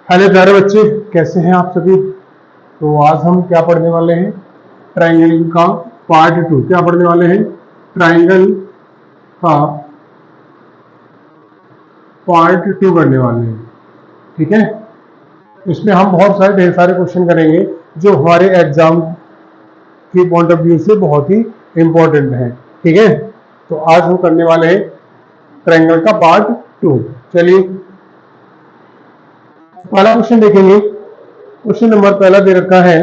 Hello प्यारे बच्चे, कैसे हैं आप सभी। तो आज हम क्या पढ़ने वाले हैं, ट्राइंगल का पार्ट 2। क्या पढ़ने वाले हैं, ट्राइंगल का पार्ट 2 करने वाले हैं। ठीक है, इसमें हम बहुत सारे ढेर सारे क्वेश्चन करेंगे जो हमारे एग्जाम की पॉइंट ऑफ व्यू से बहुत ही इंपॉर्टेंट है। ठीक है, तो आज हम करने वाले हैं ट्राइंगल का पार्ट 2। चलिए पहला क्वेश्चन देखेंगे। क्वेश्चन नंबर पहला दे रखा है,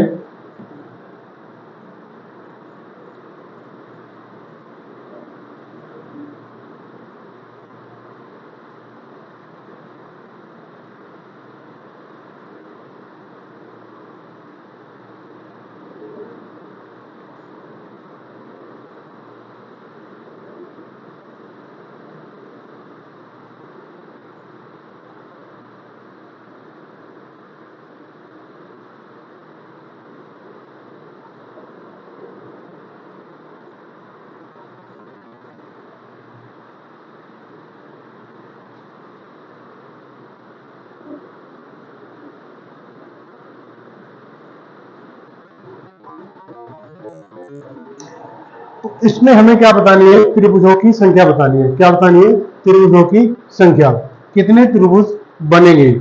तो इसमें हमें क्या बतानी है, त्रिभुजों की संख्या बतानी है। क्या बतानी है, त्रिभुजों की संख्या, कितने त्रिभुज बनेंगे।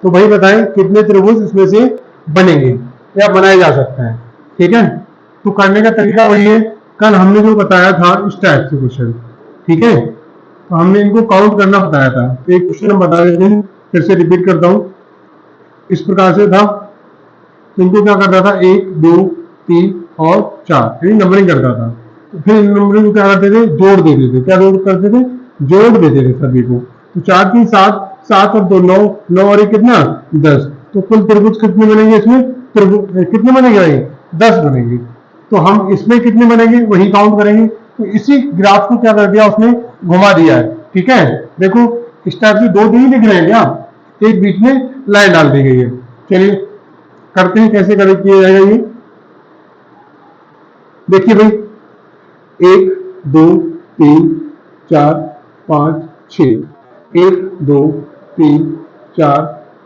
तो भाई बताएं कितने त्रिभुज इसमें से बनेंगे या बनाए जा सकते हैं। ठीक है, तो करने का तरीका वही है, कल हमने जो बताया था इस टाइप से क्वेश्चन। ठीक है, तो हमने इनको काउंट करना बताया था। तो एक क्वेश्चन हम बता देते हैं, फिर से रिपीट करता हूं। इस प्रकार से था, तो इनको क्या करता था, 1 2 3 और 4 यानी नंबरिंग करता था। तो फिर इन नंबरिंग को क्या करते थे, जोड़ देते थे। क्या जोड़ करते थे, जोड़ देते थे सभी को। तो 4 3 7, 7 और 2 9, 9 और 1 कितना 10। तो कुल त्रिभुज कितने बनेंगे, इसमें त्रिभुज कितने बनेंगे भाई, 10 बनेंगे। तो हम इसमें कितने बनेंगे वही काउंट करेंगे। तो इसी ग्राफ को क्या कर दिया, उसने घुमा दिया है। ठीक है, देखो इस टाइप से दो नहीं दिख रहे हैं क्या, एक बीच में लाइन डाल दी गई है। चलिए करते हैं, कैसे कर किया जाएगा ये। देखिए भाई, 1 2 3 4 5 6, 1 2 3 4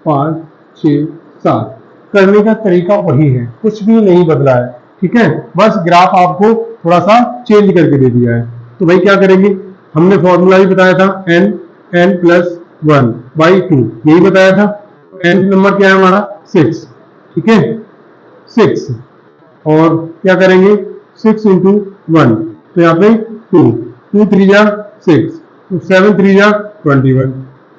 5 6 7। करने का तरीका वही है, कुछ भी नहीं बदला है। ठीक है, बस ग्राफ आपको थोड़ा सा चेंज करके दे दिया है। तो भाई क्या करेंगे, हमने फॉर्मूला भी बताया था, n प्लस 1 बाई 2, यही बताया था। n नंबर क्या है हमारा 6। ठीक है 6, और क्या करेंगे 6 इंटू 1, तो यहाँ पे 2, 2 3 जा 6, तो 7 3 जा 21।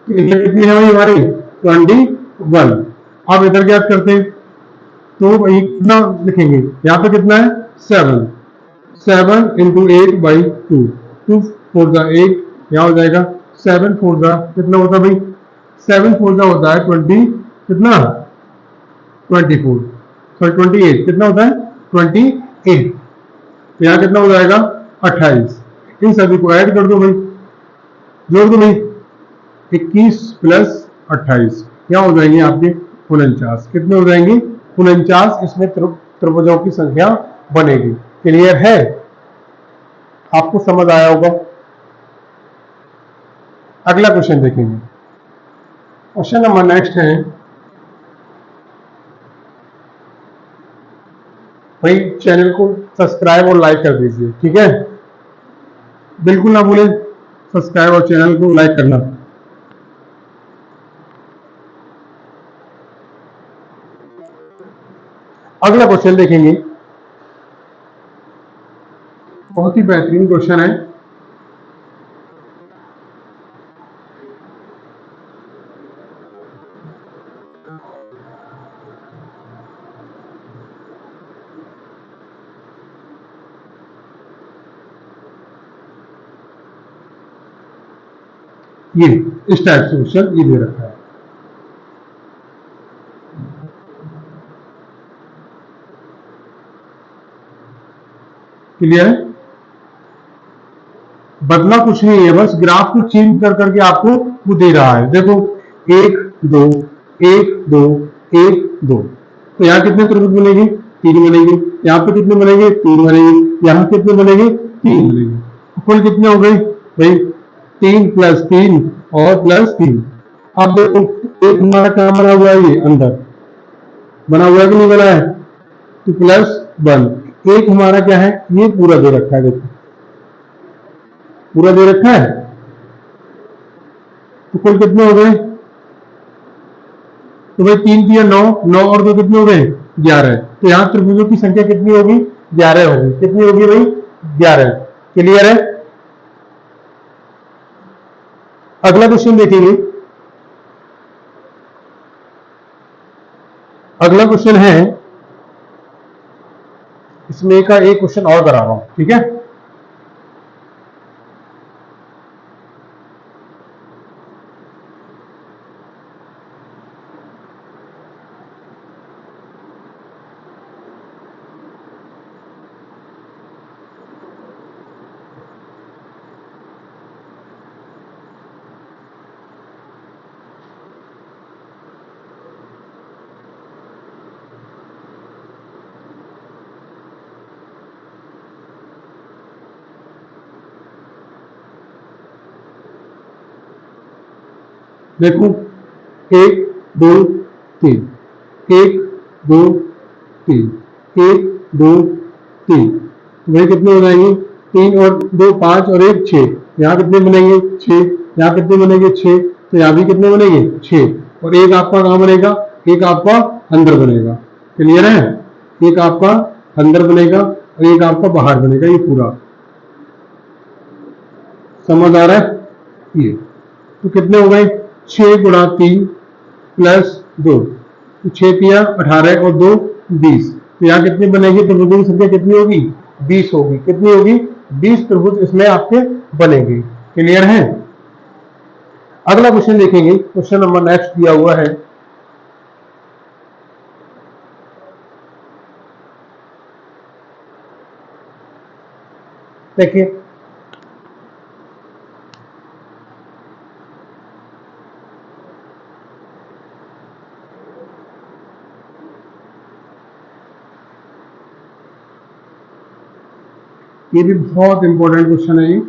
तो इधर कितनी है भाई हमारी 21। अब इधर क्या करते हैं, तो भाई कितना लिखेंगे, यहाँ पे कितना है 7, 7 इंटू 8 बाई 2, 2 4 जा 8, यहाँ हो जाएगा 7 4 जा कितना होता है भाई, 7 4 जा होता है 20, कितना 24, सॉरी 28, कितना होता है 28। तो यहाँ कितना हो जाएगा 28। इन सभी को ऐड कर दो भाई, जोड़ दो भाई, 21 प्लस 28, क्या हो जाएंगे आपके 49। कितने हो जाएंगे 49। इसमें त्रिभुजों की संख्या बनेगी। क्लियर है, आपको समझ आया होगा। अगला क्वेश्चन देखेंगे। क्वेश्चन नंबर नेक्स्ट है भाई, चैनल को सब्सक्राइब और लाइक कर दीजिए। ठीक है, बिल्कुल ना भूलें सब्सक्राइब और चैनल को लाइक करना। अगला क्वेश्चन देखेंगे, बहुत ही बेहतरीन क्वेश्चन है। ये इस टाइप से क्वेश्चन ये दे रखा है। क्लियर है, बदला कुछ नहीं है, बस ग्राफ को चेंज कर करके आपको वो दे रहा है। देखो 1 2 1 2 1 2, तो यहाँ कितने त्रिभुज बनेंगे, 3 बनेंगे। यहाँ पे कितने बनेंगे, 3 बनेंगे। यहाँ कितने बनेंगे, 3 बनेंगे। कुल कितने हो गए भाई, 3 प्लस 3 और प्लस 3, अब देखो एक हमारा क्या बना हुआ है, ये अंदर बना हुआ है कि नहीं बना है, तो +1। एक हमारा क्या है, ये पूरा दे रखा है, देखो पूरा दे रखा है। तो कुल कितने हो गए, तो भाई 3×3 = 9, 9 और 2 कितने हो गए, 11। तो यहाँ त्रिभुजों की संख्या कितनी होगी, 11 होगी। कितनी होगी भाई, 11। क्लियर है। अगला क्वेश्चन देखेंगे। अगला क्वेश्चन है, इसमें का एक क्वेश्चन और करा रहा हूं, ठीक है। देखो 1 2 3, 1 2 3, 1 2 3, वही कितने हो जाएंगे, 3 और 2 5 और 1 6। यहाँ कितने बनेंगे, 6। यहाँ कितने बनेंगे, 6। तो यहाँ भी कितने बनेंगे, 6। और एक आपका कहाँ बनेगा, एक आपका अंदर बनेगा। क्लियर है। एक आपका अंदर बनेगा और एक आपका बाहर बनेगा, ये पूरा समझ आ रहा है। ये तो कितने हो गए, 6 × 3 +2, तो 6×3 = 18 और 2 20। तो यहाँ कितनी बनेगी, त्रिभुजों की संख्या कितनी होगी, 20 होगी। कितनी होगी, 20 त्रिभुज इसमें आपके बनेंगे। क्लियर है। अगला क्वेश्चन देखेंगे, क्वेश्चन नंबर नेक्स्ट दिया हुआ है। देखिए ये भी बहुत इंपॉर्टेंट क्वेश्चन है ये।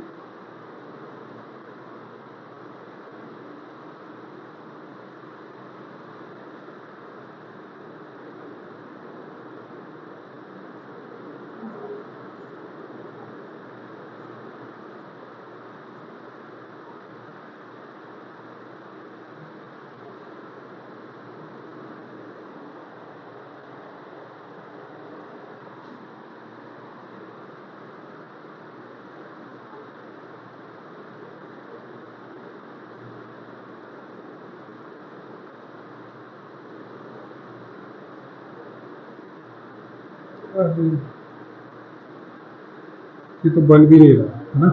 ये तो बन भी नहीं रहा है ना।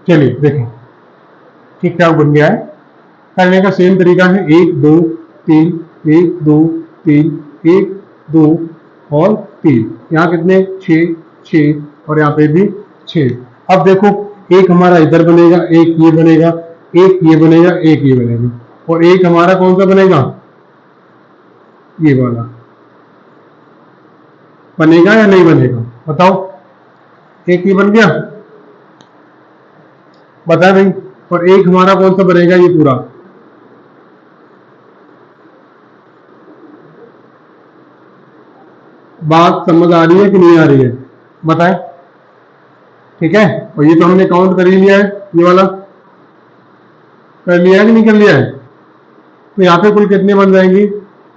चलिए देखें, ठीक ठाक बन गया है। करने का सेम तरीका है, 1 2 3, 1 2 3, 1 2 और 3। यहाँ कितने, 6 6 और यहाँ पे भी 6। अब देखो एक हमारा इधर बनेगा, एक ये बनेगा, एक ये बनेगा, एक ये बनेगा, और एक हमारा कौन सा बनेगा, ये वाला बनेगा या नहीं बनेगा, बताओ। एक ये बन गया, बता भाई। और एक हमारा कौन सा बनेगा, ये पूरा। बात समझ आ रही है कि नहीं आ रही है, बताएं। ठीक है। और ये तो हमने काउंट कर ही लिया है, ये वाला कर लिया है कि नहीं कर लिया है। तो यहाँ पे कुल कितने बन जाएंगे,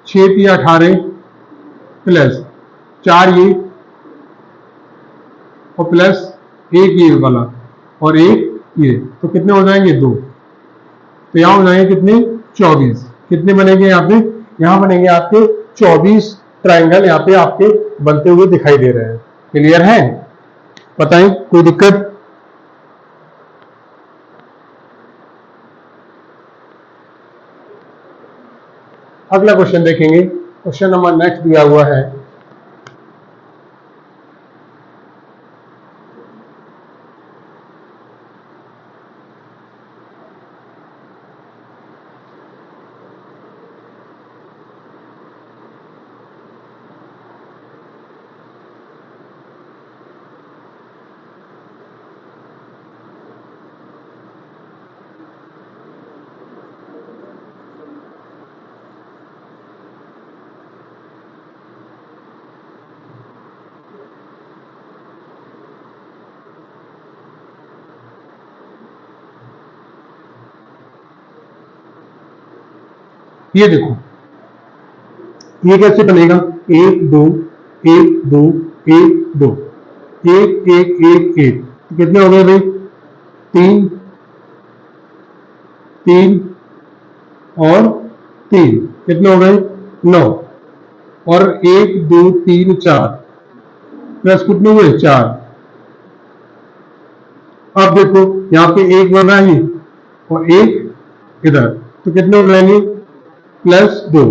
6×3 = 18 प्लस 4 ये और प्लस एक ये वाला और एक ये, तो कितने हो जाएंगे, 2। तो यहाँ हो जाएंगे कितने, 24। कितने बनेंगे यहाँ पे, यहाँ बनेंगे आपके 24 ट्राइंगल यहाँ पे आपके बनते हुए दिखाई दे रहे हैं। क्लियर है। बताएं, कोई दिक्कत। अगला क्वेश्चन देखेंगे, क्वेश्चन नंबर नेक्स्ट दिया हुआ है। ये देखो, ये कैसे बनेगा, एक दो, एक दो, एक दो, एक एक एक एक, तो कितने हो गए भाई, तीन, तीन और तीन, कितने हो गए, नौ, और एक दो तीन चार, प्लस कितने हुए, चार। अब देखो यहाँ पे एक बन रहा है और एक इधर, तो कितने हो जाएंगे, प्लस दो,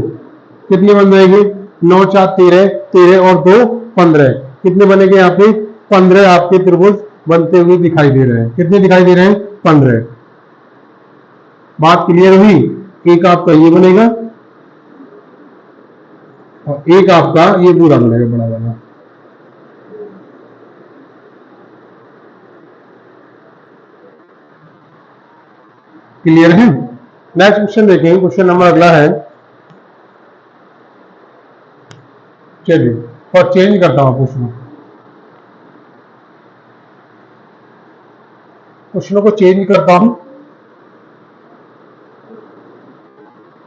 कितने बन जाएंगे, नौ चार तेरह, तेरह और दो पंद्रह, कितने बनेंगे यहाँ पे, पंद्रह आपके त्रिभुज बनते हुए दिखाई दे रहे हैं। कितने दिखाई दे रहे हैं, पंद्रह। बात क्लियर हुई, एक आपका ये बनेगा और एक आपका ये पूरा बनेगा, बड़ा वाला। क्लियर है। नेक्स्ट क्वेश्चन देखेंगे, क्वेश्चन नंबर अगला है, चलिए और चेंज करता हूं क्वेश्चनों को चेंज करता हूं।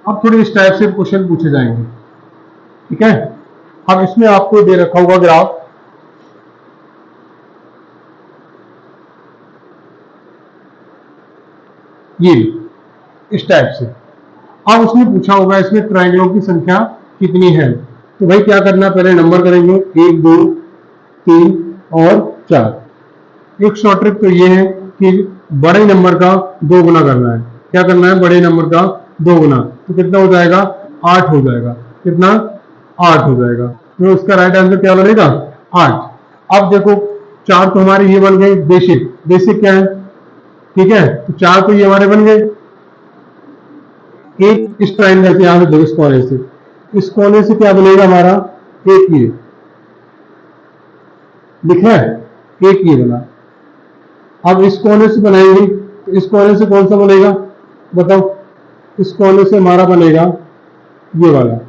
अब थोड़ी इस टाइप से क्वेश्चन पूछे जाएंगे, ठीक है। अब इसमें आपको दे रखा होगा ग्राफ, ये इस टाइप से। अब उसने पूछा होगा इसमें ट्रायंगलों की संख्या कितनी है, तो भाई क्या करना, पहले नंबर करेंगे, एक दो तीन और चार। एक शॉर्ट ट्रिक तो ये है कि बड़े नंबर का दो गुना करना है। क्या करना है, बड़े नंबर का दो गुना, तो कितना हो जाएगा, आठ हो जाएगा। कितना, आठ हो जाएगा। तो उसका राइट आंसर क्या बनेगा, आठ। अब देखो, चार तो हमारे ये बन गए बेसिक, बेसिक क्या है, ठीक है, तो चार तो ये हमारे बन गए। एक इस ट्रायंगल से, यहां से देखो, इस कोने से, इस कोने से क्या बनेगा हमारा, एक ये दिख रहा है, एक ये बना। अब इस कोने से बनाएंगे, तो इस कोने से कौन सा बनेगा, बताओ, इस कोने से हमारा बनेगा ये वाला,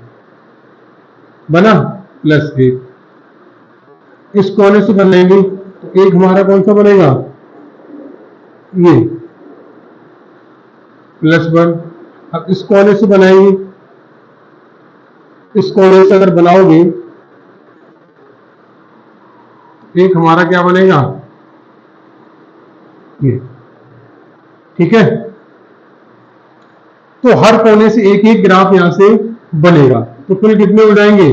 बना, प्लस एक। इस कोने से बनाएंगे तो एक हमारा कौन सा बनेगा, ये, प्लस वन। अब इस कोने से बनाएंगे, इस कोने से अगर बनाओगे, एक हमारा क्या बनेगा, ये, ठीक है। तो हर कोने से एक एक ग्राफ यहां से बनेगा, तो कुल कितने हो जाएंगे,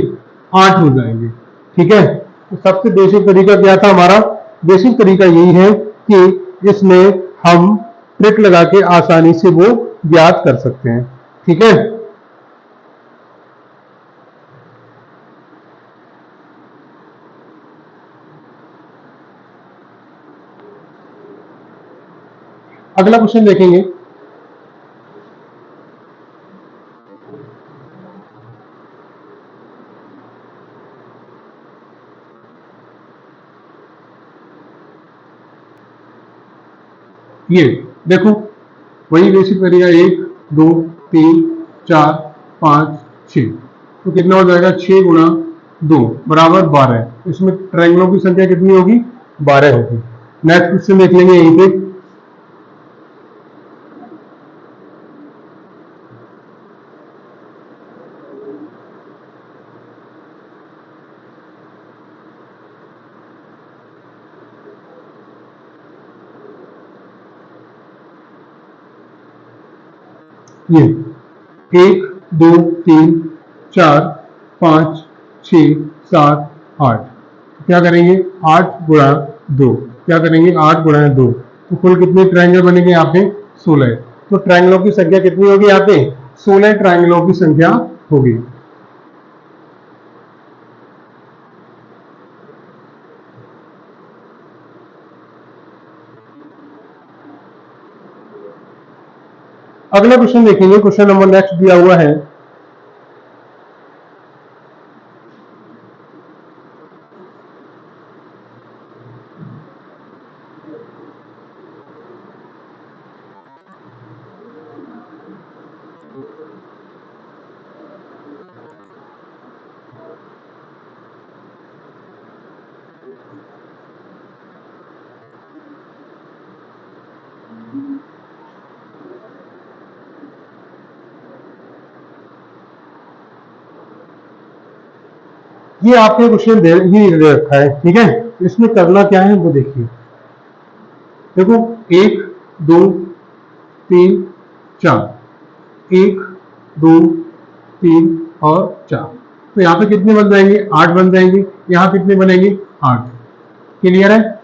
आठ हो जाएंगे, ठीक है। तो सबसे बेसिक तरीका क्या था हमारा, बेसिक तरीका यही है कि इसमें हम ट्रिक लगा के आसानी से वो ज्ञात कर सकते हैं, ठीक है। अगला क्वेश्चन देखेंगे, ये देखो, वही बेसिक तरीका, एक दो तीन चार पांच छ, तो कितना हो जाएगा, छह गुणा दो बराबर बारह। इसमें ट्रायंगलों की संख्या कितनी होगी, बारह होगी। नेक्स्ट क्वेश्चन देख लेंगे यहीं पे, ये एक दो तीन चार पांच छ सात आठ, क्या करेंगे, आठ गुणा दो, क्या करेंगे, आठ गुणा दो, तो कुल कितने ट्रायंगल बनेंगे यहाँ पे, सोलह। तो ट्रायंगलों की संख्या कितनी होगी यहाँ पे, सोलह ट्रायंगलों की संख्या होगी। अगला क्वेश्चन देखेंगे, क्वेश्चन नंबर नेक्स्ट दिया हुआ है, ये आपके क्वेश्चन दे रखा है, ठीक है। इसमें करना क्या है वो देखिए। देखो 1 2 3 4, 1 2 3 और 4, तो यहाँ पे कितने बन जाएंगे? 8 बन जाएंगे। यहाँ कितने बनेंगे? 8। क्लियर है?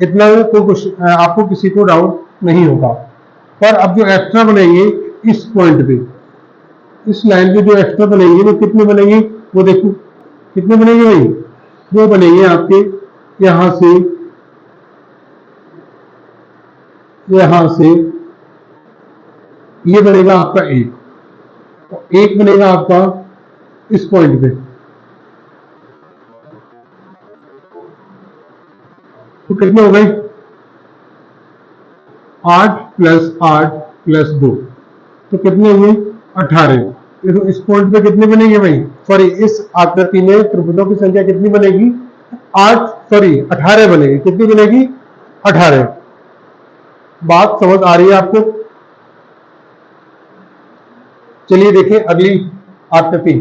इतना तो आपको किसी को डाउट नहीं होगा। पर अब जो एक्स्ट्रा बनेंगे इस पॉइंट पे, इस लाइन पे जो एक्स्ट्रा बनेंगे वो कितने बनेंगे? वो देखो कितने बनेंगे भाई? वो बनेंगे आपके यहां से, यहां से ये बनेगा आपका 1 बनेगा आपका इस पॉइंट पे, तो कितने हो गए? 8 प्लस 8 प्लस 2, तो कितने हुए? 18। देखो इस पॉइंट पे कितने बनेंगे भाई? सॉरी, इस आकृति में त्रिभुजों की संख्या कितनी बनेगी? 8, सॉरी 18 बनेगी। कितनी बनेगी? 18। बात समझ आ रही है आपको? चलिए देखिए अगली आकृति।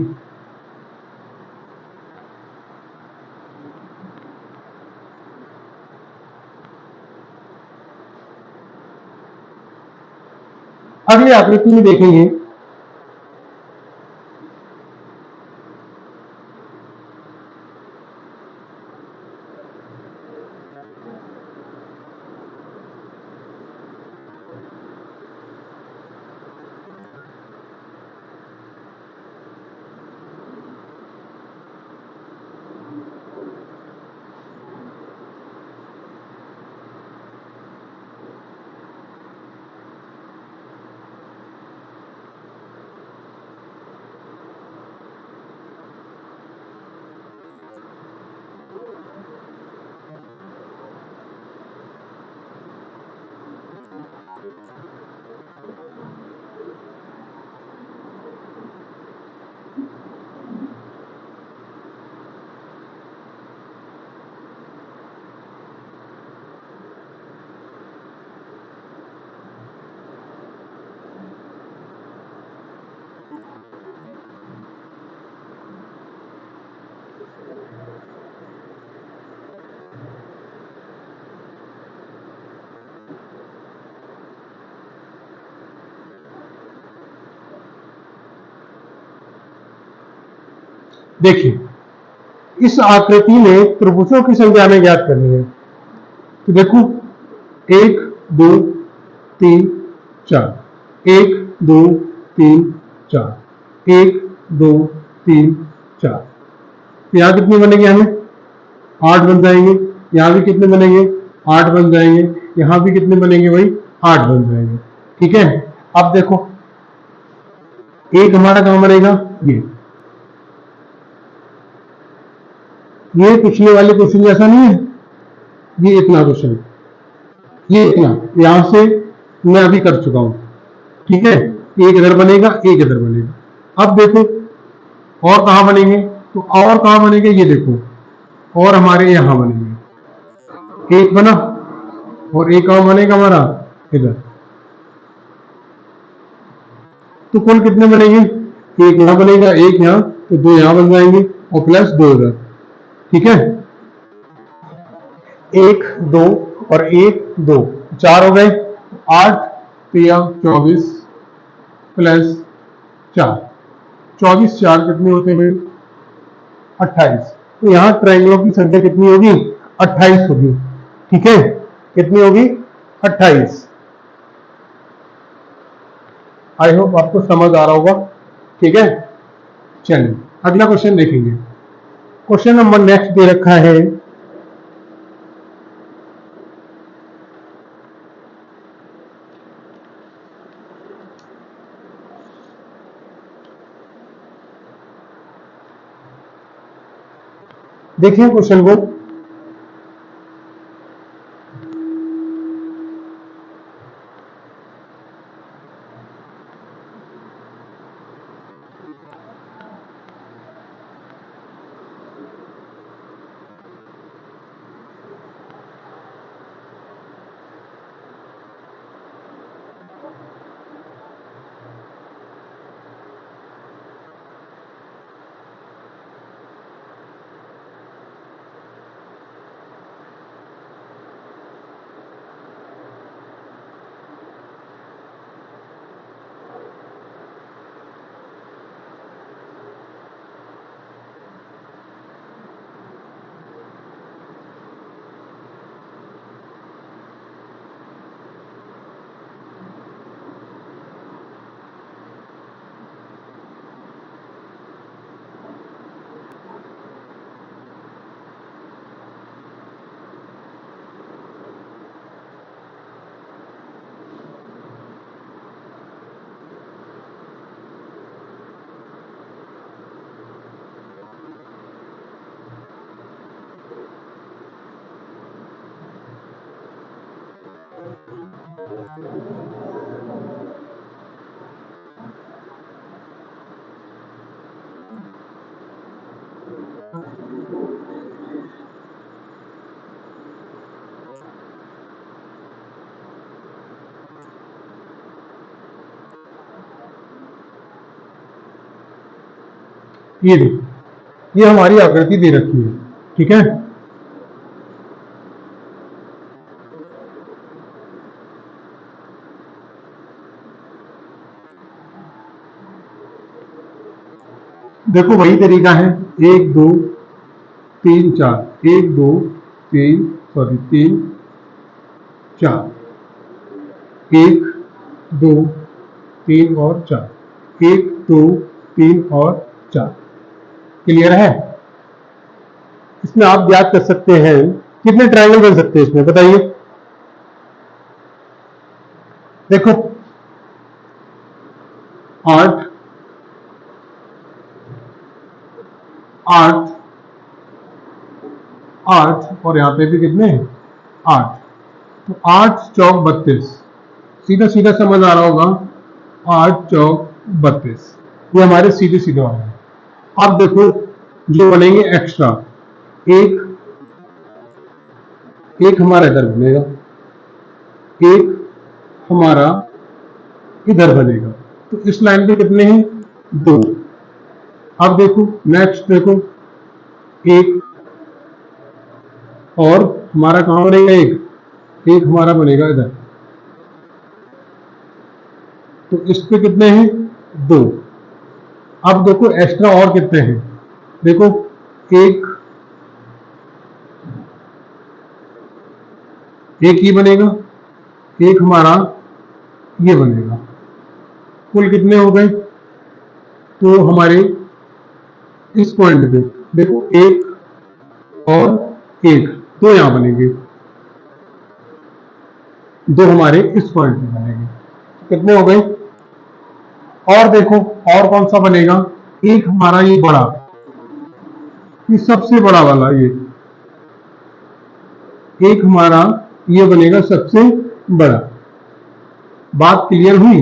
अगली आकृति में देखेंगे, देखिए इस आकृति में त्रिभुजों की संख्या हमें ज्ञात करनी है। तो देखो 1 2 3 4, 1 2 3 4, 1 2 3 4, तो यहाँ कितने बनेंगे? हमें 8 बन जाएंगे। यहाँ भी कितने बनेंगे? 8 बन जाएंगे। यहाँ भी कितने बनेंगे भाई? 8 बन जाएंगे। ठीक है। अब देखो एक हमारा कहाँ बनेगा? ये पिछले वाले क्वेश्चन जैसा नहीं है, ये इतना क्वेश्चन, ये इतना, यहां से मैं अभी कर चुका हूं। ठीक है, एक इधर बनेगा, एक इधर बनेगा। अब देखो और कहां बनेंगे? तो और कहां बनेंगे ये देखो, और हमारे यहां बनेंगे। एक बना और एक कहां बनेगा हमारा? इधर। तो कुल कितने बनेंगे? एक यहां बनेगा, एक यहां, तो दो यहां बन जाएंगे और प्लस दो इधर। ठीक है, एक दो और एक दो, चार हो गए। 8 तिया 24 प्लस 4, 24 4 कितने होते हैं? 28। तो यहाँ ट्रायंगलों की संख्या कितनी होगी? 28 होगी। ठीक है, कितनी होगी? 28। आई होप आपको समझ आ रहा होगा। ठीक है, चलिए अगला क्वेश्चन देखेंगे। क्वेश्चन नंबर नेक्स्ट दे रखा है, देखिए क्वेश्चन को। ये देखो, ये हमारी आकृति दे रखी है, ठीक है। देखो वही तरीका है, 1 2 3 4, 1 2 3 सॉरी 3 4, 1 2 3 और 4, 1 2 3 और 4। क्लियर है। इसमें आप ज्ञात कर सकते हैं कितने ट्रायंगल बन सकते हैं इसमें, बताइए। देखो 8 8 8 और यहाँ पे भी कितने हैं 8, तो 8 चौक 32, सीधा सीधा समझ आ रहा होगा, 8 चौक 32, ये हमारे सीधे सीधे वाले हैं। अब देखो जो बनेंगे एक्स्ट्रा, एक हमारा इधर बनेगा, एक हमारा इधर बनेगा, तो इस लाइन पे कितने हैं 2। अब देखो नेक्स्ट देखो, एक और हमारा कहां बनेगा, एक हमारा बनेगा इधर, तो इस पे कितने हैं 2। अब देखो एक्स्ट्रा और कितने हैं, देखो एक ये बनेगा, एक हमारा ये बनेगा, कुल कितने हो गए। तो हमारे इस पॉइंट पे देखो एक और एक, दो यहां बनेंगे, दो हमारे इस पॉइंट पे बनेंगे, कितने हो गए। और देखो और कौन सा बनेगा, एक हमारा ये बड़ा, ये सबसे बड़ा वाला, ये एक हमारा ये बनेगा सबसे बड़ा। बात क्लियर हुई।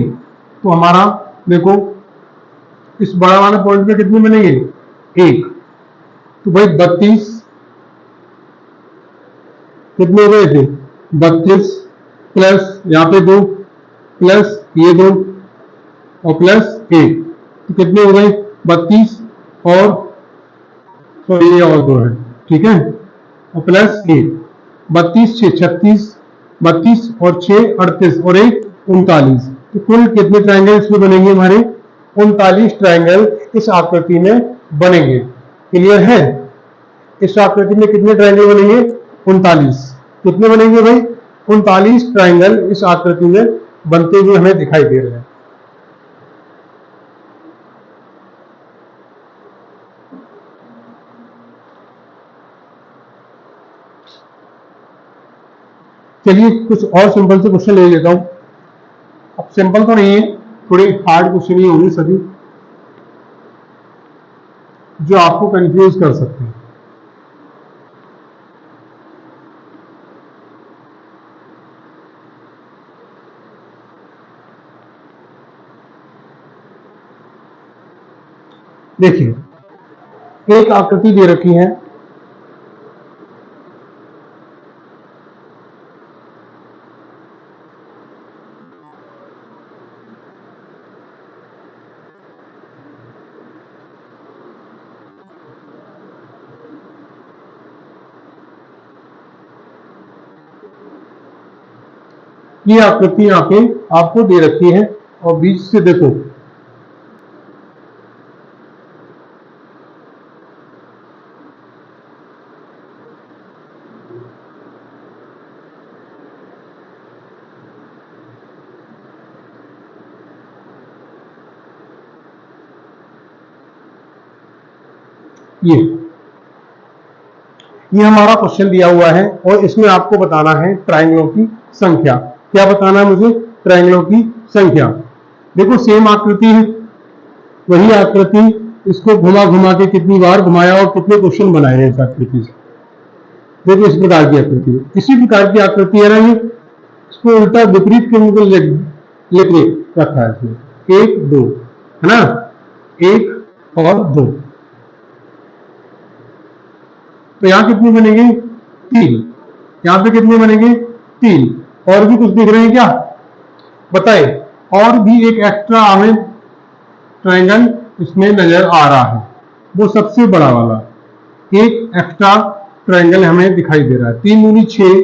तो हमारा देखो इस बड़ा वाले पॉइंट पे कितने बनेंगे, एक, तो भाई 32 कितने हो गए थे 32 प्लस यहाँ पे 2 प्लस ये 2 और प्लस 1, तो कितने हो गए 32 और सॉरी ये और 2 है, ठीक है, और प्लस 1, 32 6 36, 32 और 6 38 और 1 39, तो कुल कितने ट्रायंगल इसमें बनेंगे हमारे 39 ट्रायंगल इस आकृति में बनेंगे। क्लियर है। इस आकृति में कितने ट्रायंगल बनेंगे 39, कितने बनेंगे भाई 39 ट्रायंगल इस आकृति में बनते हुए हमें दिखाई दे रहे हैं। चलिए कुछ और सिंपल से क्वेश्चन ले लेता हूं। अब सिंपल तो नहीं है, थोड़े हार्ड क्वेश्चन ही होंगे सभी, जो आपको कंफ्यूज कर सकते हैं। देखिए एक आकृति दे रखी है, ये आकृति यहाँ पे आपको दे रखी है और बीच से देखो ये हमारा क्वेश्चन दिया हुआ है और इसमें आपको बताना है ट्रायंगलों की संख्या। क्या बताना है मुझे, ट्रायंगलों की संख्या। देखो सेम आकृति है, वही आकृति, इसको घुमा घुमा के कितनी बार घुमाया और कितने क्वेश्चन बनाए हैं इस आकृति से। देखो इस प्रकार की आकृति, इसी प्रकार की आकृति है ना ये, इसको उल्टा विपरीत केमिकल लेके रखा है इसमें, 1 2 है ना, 1 और 2, तो यहां कितनी बनेगी 3, यहां पे कितनी बनेगी 3। और भी कुछ दिख रहे हैं क्या बताए, और भी एक एक्स्ट्रा हमें ट्रायंगल इसमें नजर आ रहा है, वो सबसे बड़ा वाला एक एक्स्ट्रा ट्रायंगल हमें दिखाई दे रहा है, 3 दूनी 6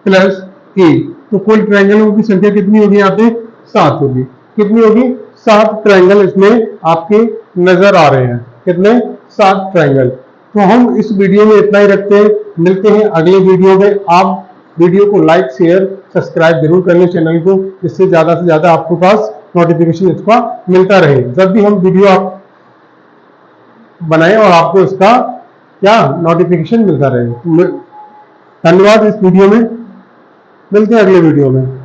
प्लस 1, तो कुल ट्रायंगलों की संख्या कितनी होगी यहाँ पे 7 होगी। कितनी होगी 7 ट्रायंगल इसमें आपके नजर आ रहे हैं। कितने 7 ट्रायंगल। तो हम इस वीडियो में इतना ही रखते हैं, मिलते हैं अगले वीडियो में। आप वीडियो को लाइक शेयर सब्सक्राइब जरूर कर लें चैनल को, जिससे ज्यादा से ज्यादा आपके पास नोटिफिकेशन इसका मिलता रहे, जब भी हम वीडियो आप बनाएं और आपको इसका क्या नोटिफिकेशन मिलता रहे। धन्यवाद। इस वीडियो में मिलते हैं अगले वीडियो में।